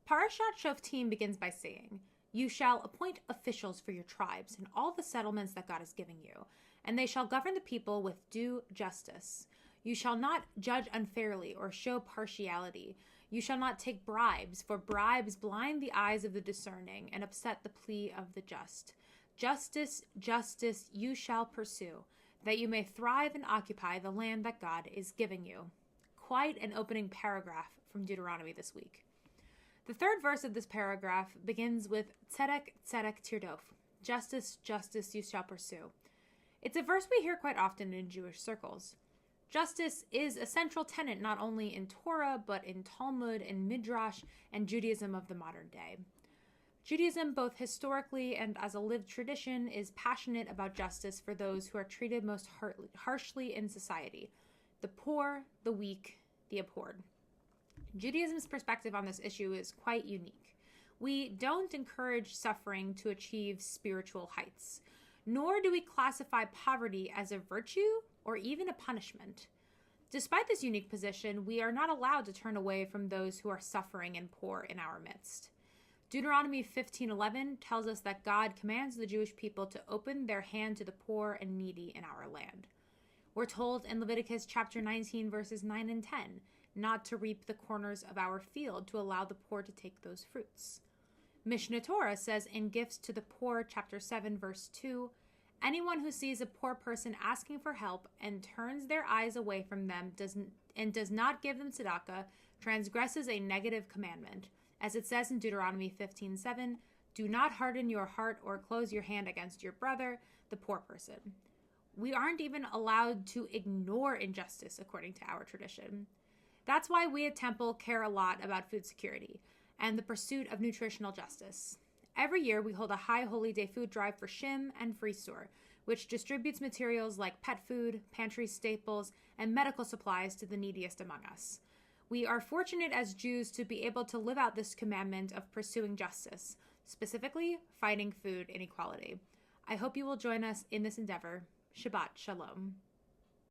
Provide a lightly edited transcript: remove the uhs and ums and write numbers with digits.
Parashat Shoftim begins by saying, "You shall appoint officials for your tribes in all the settlements that God has given you, and they shall govern the people with due justice. You shall not judge unfairly or show partiality. You shall not take bribes, for bribes blind the eyes of the discerning and upset the plea of the just. Justice, justice you shall pursue, that you may thrive and occupy the land that God is giving you." Quite an opening paragraph from Deuteronomy this week. The third verse of this paragraph begins with tzedek, tzedek, tirdof. Justice, justice you shall pursue. It's a verse we hear quite often in Jewish circles. Justice is a central tenet not only in Torah, but in Talmud, in Midrash, and Judaism of the modern day. Judaism, both historically and as a lived tradition, is passionate about justice for those who are treated most harshly in society: the poor, the weak, the abhorred. Judaism's perspective on this issue is quite unique. We don't encourage suffering to achieve spiritual heights, nor do we classify poverty as a virtue or even a punishment. Despite this unique position, we are not allowed to turn away from those who are suffering and poor in our midst. Deuteronomy 15:11 tells us that God commands the Jewish people to open their hand to the poor and needy in our land. We're told in Leviticus chapter 19, verses 9 and 10, not to reap the corners of our field to allow the poor to take those fruits. Mishneh Torah says in Gifts to the Poor, chapter 7, verse 2, "Anyone who sees a poor person asking for help and turns their eyes away from them does not give them tzedekah transgresses a negative commandment." As it says in Deuteronomy 15:7, "Do not harden your heart or close your hand against your brother, the poor person." We aren't even allowed to ignore injustice according to our tradition. That's why we at Temple care a lot about food security and the pursuit of nutritional justice. Every year, we hold a high holy day food drive for SHIM and Freestore, which distributes materials like pet food, pantry staples, and medical supplies to the neediest among us. We are fortunate as Jews to be able to live out this commandment of pursuing justice, specifically fighting food inequality. I hope you will join us in this endeavor. Shabbat Shalom.